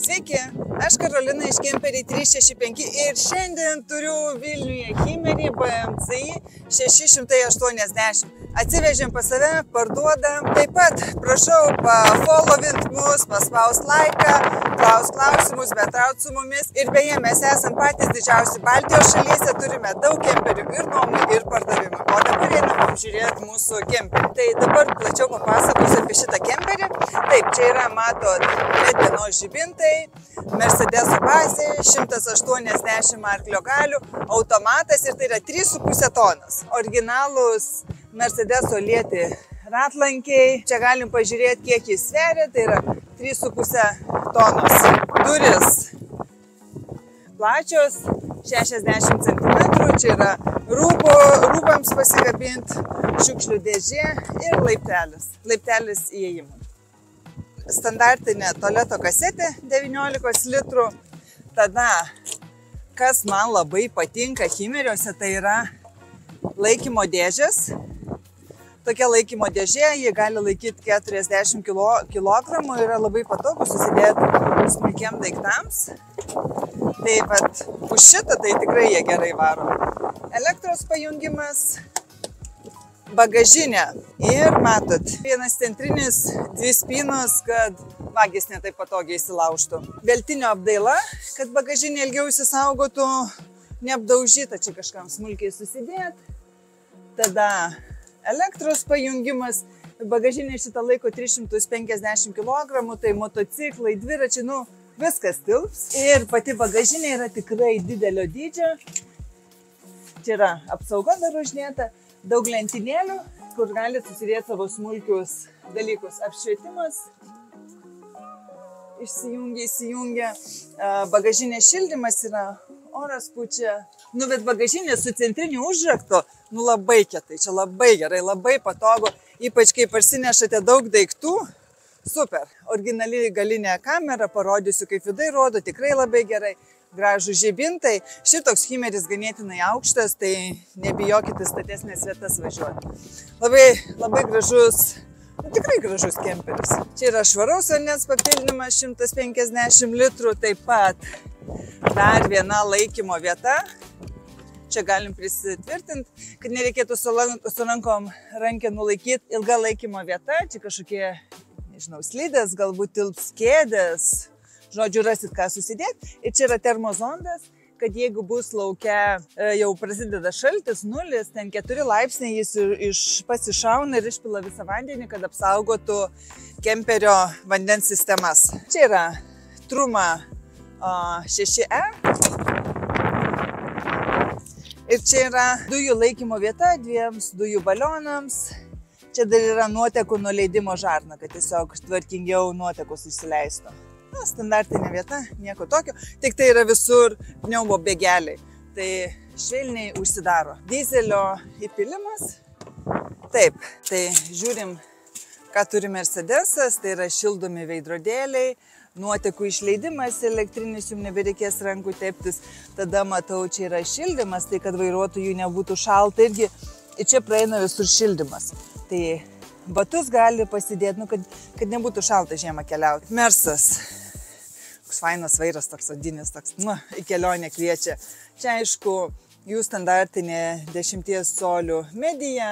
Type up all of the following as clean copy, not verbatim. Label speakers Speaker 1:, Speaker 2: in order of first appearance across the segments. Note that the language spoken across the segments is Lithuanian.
Speaker 1: Sveiki, aš Karolina iš Kemperiai 365 ir šiandien turiu Vilniuje Hymerį BMCI 680. Atsivežėm pas save, parduodam. Taip pat prašau pafollowint mus, paspaust laiką, klausimus, bendraut su mumis. Ir beje, mes esam patys didžiausi Baltijos šalyse, turime daug kemperių ir nuomų, ir pardavimų. O dabar einam apžiūrėti mūsų kemperį. Tai dabar plačiau papasakosiu apie šitą kemperį. Taip, čia yra, matot, dienos žibintai, Mercedeso bazė, 180 arklio galių, automatas ir tai yra 3,5 tonos. Originalūs Mercedeso lieti ratlankiai. Čia galim pažiūrėti, kiek jis sveria, tai yra 3,5 tonos. Duris plačios, 60 cm, čia yra rūbams pasikabinti, šiukšlių dėžė ir laiptelis įėjimui. Standartinė tualeto kasetė 19 litrų. Tada, kas man labai patinka Hymeriuose, tai yra laikymo dėžės. Tokia laikymo dėžė, jie gali laikyti 40 kg, yra labai patogu susidėti smulkiem daiktams. Tai vat, už šitą tai tikrai jie gerai varo. Elektros pajungimas. Bagažinė ir matot, vienas centrinis, 2 spynos, kad vagis netaip patogiai įsilaužtų. Veltinio apdaila, kad bagažinė ilgiau įsisaugotų, neapdaužyta, čia kažkam smulkiai susidėt. Tada elektros pajungimas, bagažinė šitą laiko 350 kg, tai motociklai, dviračiai, viskas tilps. Ir pati bagažinė yra tikrai didelio dydžio. Čia yra apsauga dar uždėta. Daug lentynėlių, kur galite susidėti savo smulkius dalykus. Apšvietimas įsijungia. Bagažinė šildymas yra, oras pučia. Bet bagažinė su centriniu užraktu, labai kietai, čia labai gerai, labai patogu. Ypač kai parsinešate daug daiktų, super. Originali galinė kamera, parodysiu kaip vidai rodo, tikrai labai gerai. Gražų žibintai. Šitoks Hymeris ganėtinai aukštas, tai nebijokite statesnės vietas važiuoti. Labai gražus, tikrai gražus kemperis. Čia yra švaraus vandens papildymas 150 litrų, taip pat dar viena laikymo vieta. Čia galim prisitvirtinti, kad nereikėtų su rankom rankenų laikyti. Ilga laikymo vieta, čia kažkokie, nežinau, slidės, galbūt tilps kėdės. Žodžiu, rasit ką susidėti. Ir čia yra termozondas, kad jeigu bus laukia, jau prasideda šaltis, 0, ten 4 laipsniai, jis pasišauna ir išpila visą vandenį, kad apsaugotų kemperio vandens sistemas. Čia yra Truma 6E. Ir čia yra dujų laikymo vieta 2 dujų balionams. Čia dar yra nuotekų nuleidimo žarna, kad tiesiog tvarkingiau nuotekos įsileistų. Standartinė vieta, nieko tokio, tik tai yra visur pneumo bėgeliai, tai švelniai užsidaro. Dizelio įpilimas, taip, tai žiūrim, ką turi Mercedesas, tai yra šildomi veidrodėliai, nuotekų išleidimas elektrinis, jums nebereikės rankų teptis, tada matau, čia yra šildymas, tai kad vairuotojų nebūtų šalta irgi, ir čia praeina visur šildymas. Tai batus gali pasidėti, kad nebūtų šalta žiemą keliauti. Mersas. Koks fainas vairas, toks odinis, toks, į kelionę kviečia. Čia aišku, jų standartinė 10 colių medija,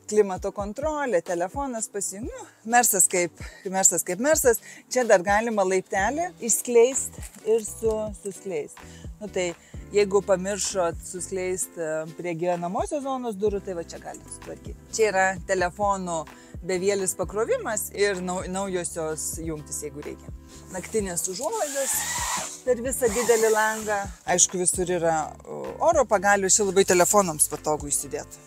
Speaker 1: klimato kontrolė, telefonas pasijungia. Mersas kaip Mersas. Čia dar galima laiptelį išskleisti ir suskleisti. Tai jeigu pamiršot suskleisti prie gyvenamosios zonos durų, tai va čia galite sutvarkyti. Čia yra telefonų bevėlis pakrovimas ir naujosios jungtis, jeigu reikia. Naktinės užuolaidos per visą didelį langą. Aišku, visur yra oro pagalių, čia labai telefonams patogu įsidėti.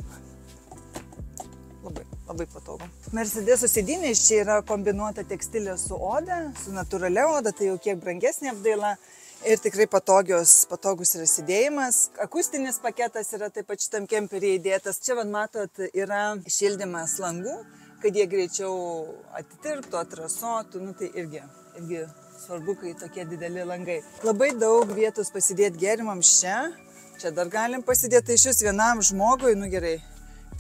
Speaker 1: Labai patogu. Mercedeso sėdynės čia yra kombinuota tekstilė su oda, su natūralia oda, tai jau kiek brangesnė apdaila. Ir tikrai patogus yra sėdėjimas. Akustinis paketas yra taip pat šitam kemperį įdėtas. Čia, matot, yra šildymas langų, kad jie greičiau atitirptų, atrasotų. Tai irgi svarbu, kai tokie dideli langai. Labai daug vietos pasidėti gėrimams čia. Čia dar galim pasidėti iš vis vienam žmogui, gerai,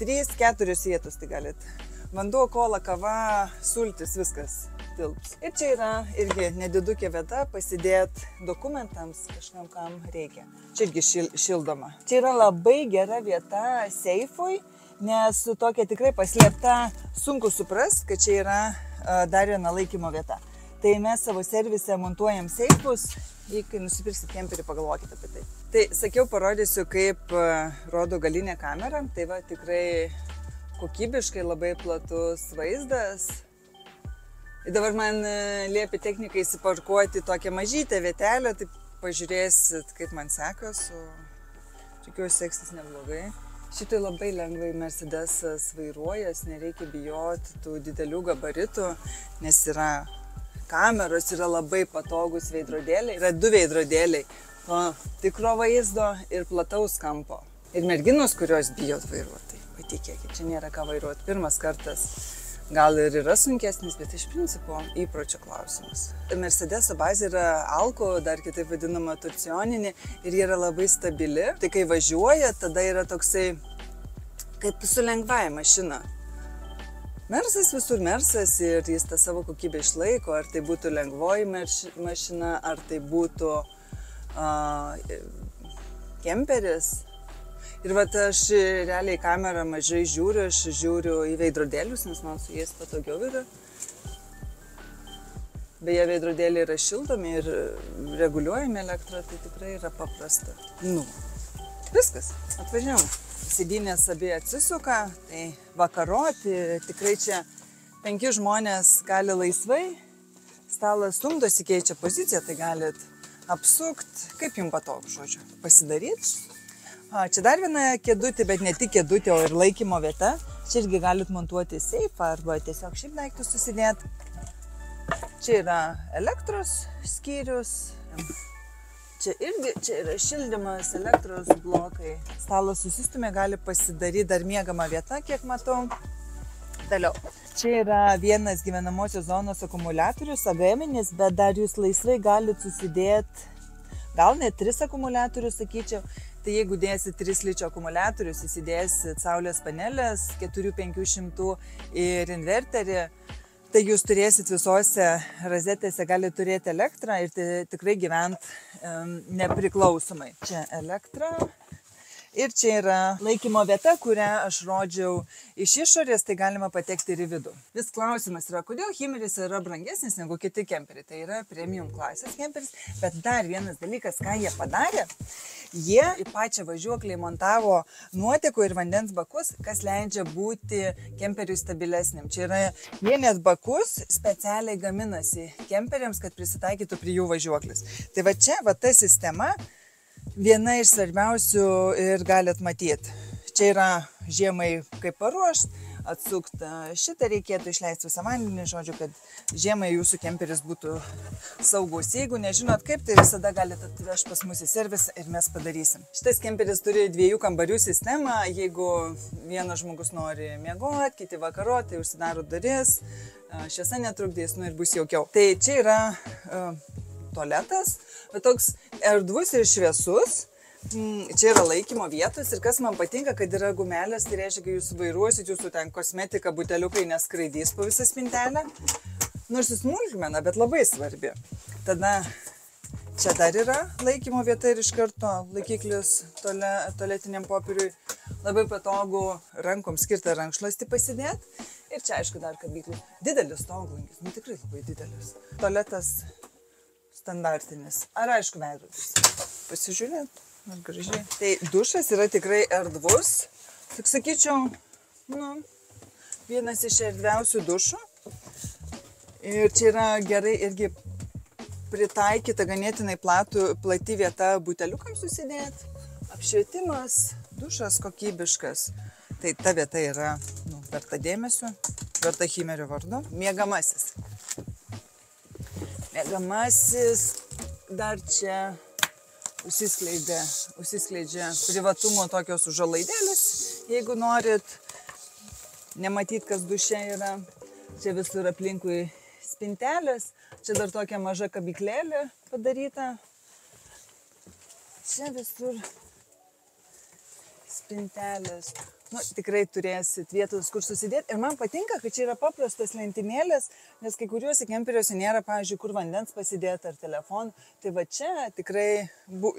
Speaker 1: 3-4 vietos tai galit. Vanduo, kola, kava, sultis, viskas. tilps. Ir čia yra irgi nedidukė vieta pasidėti dokumentams kažkam, kam reikia. Čia irgi šildoma. Čia yra labai gera vieta seifui, nes tokia tikrai paslėpta, sunku suprast, kad čia yra dar viena laikymo vieta. Tai mes savo servise montuojam seifus, kai nusipirksit kemperį, pagalvokite apie tai. Tai sakiau, parodysiu, kaip rodo galinė kamera. Tai va, tikrai kokybiškai labai platus vaizdas. Ir dabar man liepia technikai įsiparkuoti tokią mažytę vietelę, tai pažiūrėsit, kaip man sekas, o tikiuosi seksis neblogai. Šitai labai lengvai Mercedesas vairuojas, nereikia bijoti tų didelių gabaritų, nes yra kameros, yra labai patogus veidrodėliai. Yra 2 veidrodėliai, to tikro vaizdo ir plataus kampo. Ir merginos, kurios bijot vairuoti, patikėkit, čia nėra ką vairuoti. Pirmas kartas gal ir yra sunkesnis, bet iš principo įpročio klausimas. Mercedeso bazė yra Alko, dar kitaip vadinama torsioninė, ir ji yra labai stabili. Tai kai važiuoja, tada yra toksai kaip su lengvąja mašina. Mersas visur Mersas ir jis tą savo kokybę išlaiko, ar tai būtų lengvoji mašina, ar tai būtų kemperis. Ir vat aš realiai kamerą mažai žiūriu, aš žiūriu į veidrodėlius, nes man su jais patogiau yra. Beje, veidrodėliai yra šildomi ir reguliuojami elektrą, tai tikrai yra paprasta. Nu, viskas, atvažiavam. Sėdynės abi atsisuka, tai vakaroti, tikrai čia 5 žmonės gali laisvai, stalas stumdosi, keičia poziciją, tai galit apsukt, kaip jums patogu, žodžiu, pasidaryti. Čia dar viena kėdutė, bet ne tik kėdutė, o ir laikymo vieta. Čia irgi galit montuoti seifą arba tiesiog šiaip daiktus susidėti. Čia yra elektros skyrius. Čia yra šildymas, elektros blokai. Stalas susistumė, gali pasidaryti dar miegamą vietą, kiek matau. Toliau. Čia yra vienas gyvenamosios zonos akumuliatorius, agaminis, bet dar jūs laisvai galit susidėti, gal net 3 akumuliatorius, sakyčiau. Tai jeigu dėsit 3 ličio akumuliatorius, įsidėsit saulės panelės, 4-500 ir inverterį, tai jūs turėsit visose rozetėse, gali turėti elektrą ir tikrai gyvent nepriklausomai. Čia elektra. Ir čia yra laikymo vieta, kurią aš rodžiau iš išorės, tai galima patekti ir į vidų. Vis klausimas yra, kodėl Hymeris yra brangesnis negu kiti kemperiai. Tai yra premium klasės kemperis, bet dar vienas dalykas, ką jie padarė, jie į pačią važiuoklį montavo nuotekų ir vandens bakus, kas leidžia būti kemperiui stabilesniam. Čia yra jie net bakus specialiai gaminasi kemperiams, kad prisitaikytų prie jų važiuoklis. Tai va čia, va ta sistema, viena iš svarbiausių ir galit matyti. Čia yra žiemai kaip paruošt, atsukt šitą reikėtų išleisti visą vandenį, žodžiu, kad žiemai jūsų kemperis būtų saugus. Jeigu nežinot kaip, tai visada galite atvežti pas mus į servisą ir mes padarysim. Šitas kemperis turi 2 kambarių sistemą, jeigu vienas žmogus nori miegoti, kiti vakaroti, tai užsidaro duris, šviesa netrukdys, nu ir bus jaukiau. Tai čia yra tualetas, bet toks erdvus ir šviesus. Čia yra laikymo vietos ir kas man patinka, kad yra gumelės, tai reiškia, kai jūs vairuosit, jūsų ten kosmetika, buteliukai neskraidys po visą spintelę. Nors smulkmena, bet labai svarbi. Tada čia dar yra laikymo vieta ir iš karto laikiklis tualetiniam popieriui. Labai patogu rankom skirtą rankšluostį pasidėti. Ir čia aišku dar kabyklis. Didelis stoglankis, nu tikrai labai didelis. Tualetas standartinis. Ar aišku veidrodis? Pasižiūrėt. Ar gražiai. Tai dušas yra tikrai erdvus. Tik sakyčiau, vienas iš erdviausių dušų. Ir čia yra gerai irgi pritaikyta ganėtinai plati vieta buteliukams susidėti. Apšvietimas, dušas kokybiškas. Tai ta vieta yra verta dėmesio, verta Hymerio vardu. Miegamasis. Miegamasis dar čia užsiskleidžia privatumo tokios užuolaidėlės, jeigu norit nematyti, kas duše yra. Čia visur aplinkui spintelės, čia dar tokia maža kabyklėlė padaryta. Čia visur spintelės, tikrai turėsit vietos, kur susidėti. Ir man patinka, kad čia yra paprastas lentynėlės, nes kai kuriuose kemperiuose nėra, pavyzdžiui, kur vandens pasidėti ar telefonų. Tai va čia tikrai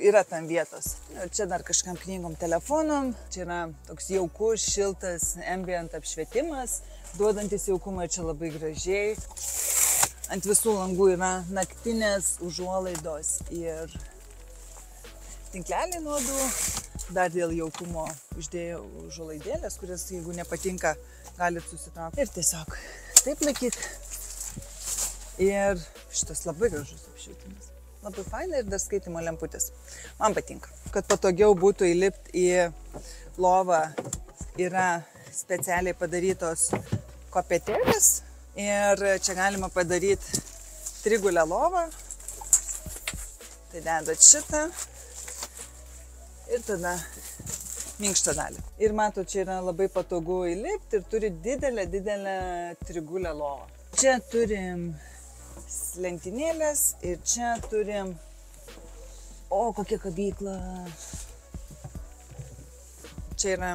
Speaker 1: yra tam vietos. Ir čia dar kažkam knygom, telefonom. Čia yra toks jaukus, šiltas ambient apšvietimas, duodantis jaukumą ir čia labai gražiai. Ant visų langų yra naktinės užuolaidos ir tinkleliai nuodų. Dar dėl jaukumo uždėjau užuolaidėlės, kurias, jeigu nepatinka, galit susitraukti. Ir tiesiog taip laikyti. Ir šitas labai gražus apšvietimas. Labai faina ir dar skaitimo lemputės. Man patinka. Kad patogiau būtų įlipti į lovą, yra specialiai padarytos kopėtėlės. Ir čia galima padaryti trigulę lovą. Tai dedat šitą. Ir tada minkštą dalį. Ir matot, čia yra labai patogu įlipti ir turi didelę trigulę lovą. Čia turim lentynėlės ir čia turim... O, kokia kabykla! Čia yra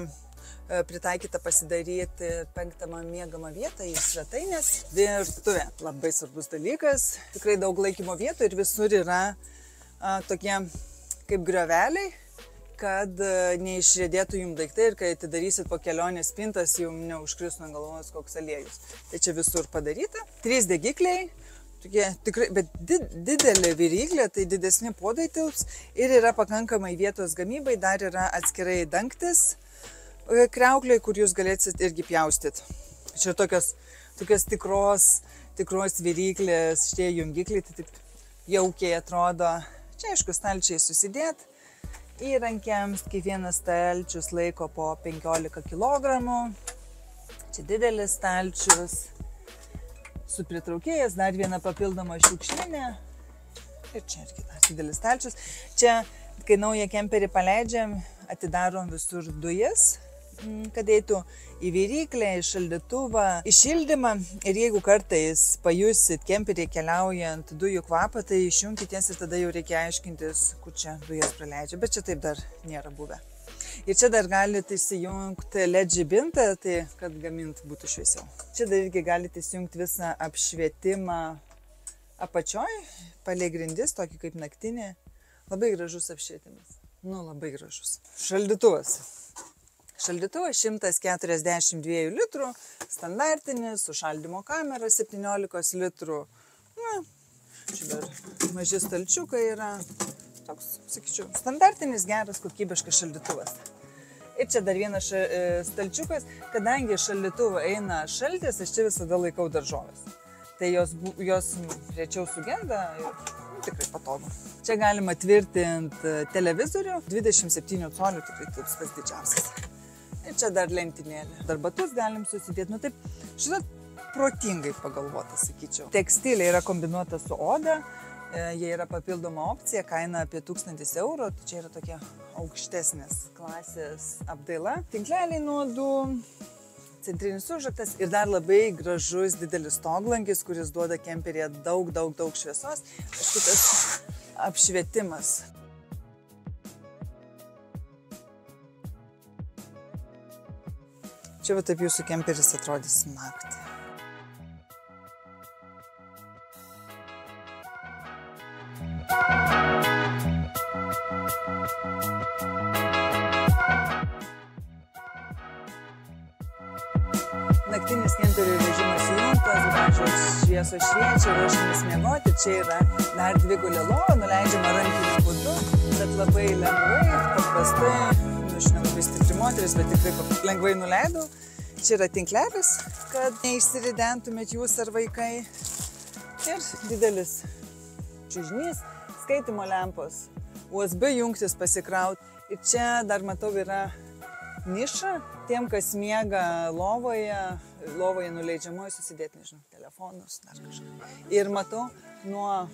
Speaker 1: pritaikyta pasidaryti 5. miegamą vietą į svetainės. Virtuvė. Labai svarbus dalykas. Tikrai daug laikymo vietų ir visur yra tokie kaip grioveliai, kad neišriedėtų jums daiktai ir kai atidarysit po kelionės spintas, jums neužkris nuo galvos koks aliejus. Tai čia visur padaryta. 3 degikliai, tokie tikrai, bet didelė viryklė, tai didesni puodai tilps ir yra pakankamai vietos gamybai, dar yra atskirai dangtis kriaukliai, kur jūs galėsit irgi pjaustyt. Čia tokios tikros viryklės, šitie jungikliai, tai taip jaukiai atrodo. Čia aišku stalčiai susidėt. Įrankiams kiekvienas stalčius laiko po 15 kg. Čia didelis stalčius su pritraukėjas, dar viena papildoma šiukšlinė. Ir čia irgi dar didelis stalčius. Čia, kai naują kemperį paleidžiam, atidarom visur dujas, kad eitų į viryklę, į šaldytuvą, į šildymą. Ir jeigu kartais pajusit kemperį keliaujant dujų kvapą, tai išjungkitės ir tada jau reikia aiškintis, kur čia dujas praleidžia. Bet čia taip dar nėra buvę. Ir čia dar galite įsijungti LED žibintą, tai kad gamint būtų šviesiau. Čia dar irgi galite įsijungti visą apšvietimą apačioj, palei grindis, tokį kaip naktinė. Labai gražus apšvietimas. Labai gražus. Šaldytuvas. Šaldytuvas 142 litrų, standartinis, su šaldymo kamera 17 litrų. Čia dar maži stalčiukai yra. Toks, sakyčiau, standartinis, geras, kokybiškas šaldytuvas. Ir čia dar vienas stalčiukas, kadangi šaldytuvo eina šaltis, aš čia visada laikau daržovės. Tai jos rečiau sugenda ir tikrai patogu. Čia galima tvirtinti televizorių, 27 colių, tikrai tilps pats didžiausias. Ir čia dar lentynėlė. Dar batus galim susidėti. Taip, žinot, protingai pagalvota, sakyčiau. Tekstilė yra kombinuota su oda. Jie yra papildoma opcija, kaina apie 1000 €. Tai čia yra tokia aukštesnės klasės apdaila. Tinkleliai nuodų, centrinis užraktas ir dar labai gražus didelis stoglangis, kuris duoda kemperyje daug šviesos. Šitas apšvietimas. Čia va taip jūsų kemperis atrodys naktį. Naktinis kemperių režimas įjungtas, gražios šviesos šviečia, ruošiamės miegoti. Čia yra dar dvigulė lova, nuleidžiama rankiniu būdu, bet labai lengvai, paprastai. Aš nelabai stipri moteris, bet tikrai lengvai nuleidau. Čia yra tinklelis, kad neišsiridentumėt jūs ar vaikai. Ir didelis čiužinys, skaitimo lempos, USB jungtis pasikraut. Ir čia dar matau yra niša tiem, kas miega lovoje nuleidžiamoje susidėti, nežinau, telefonus, dar kažką. Ir matau, nuo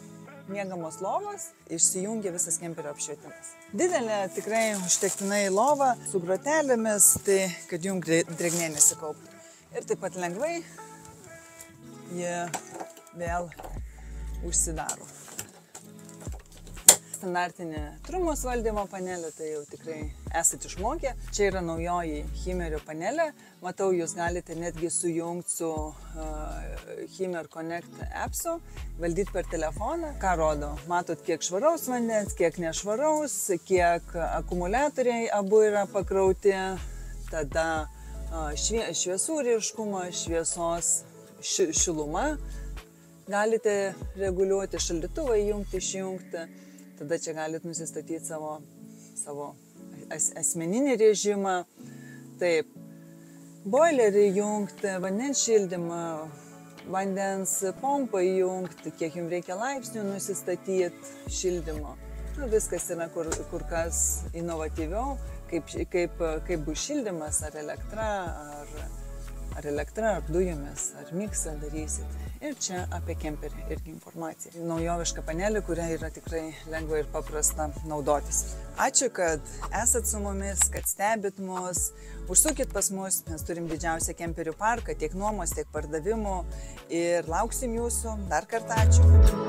Speaker 1: miegamos lovos išsijungia visas kemperio apšvietimas. Didelė, tikrai užtektinai lova su grotelėmis, tai kad jums drėgmė nesikauptų. Ir taip pat lengvai jie vėl užsidaro.
Speaker 2: standartinė trumos valdymo panelė, tai jau tikrai esate išmokę. Čia yra naujoji Hymerio panelė. Matau, jūs galite netgi sujungti su Hymer Connect appsu, valdyti per telefoną. Ką rodo? Matot, kiek švaraus vandens, kiek nešvaraus, kiek akumuliatoriai abu yra pakrauti. Tada šviesų ryškumą, šviesos šilumą. Galite reguliuoti šaldytuvą, įjungti, išjungti. Tada čia galite nusistatyti savo asmeninį režimą. Taip, boilerį įjungti, vandens šildymą, vandens pompą įjungti, kiek jums reikia laipsnių nusistatyti šildymo. Viskas yra kur kas inovatyviau, kaip bus šildymas, ar elektra, ar dujomis, ar miksą darysit. Ir čia apie kemperį irgi informacija. Naujoviška panelė, kuria yra tikrai lengva ir paprasta naudotis. Ačiū, kad esat su mumis, kad stebit mus. Užsukit pas mus, mes turim didžiausią kemperių parką, tiek nuomos, tiek pardavimų. Ir lauksim jūsų. Dar kartą ačiū.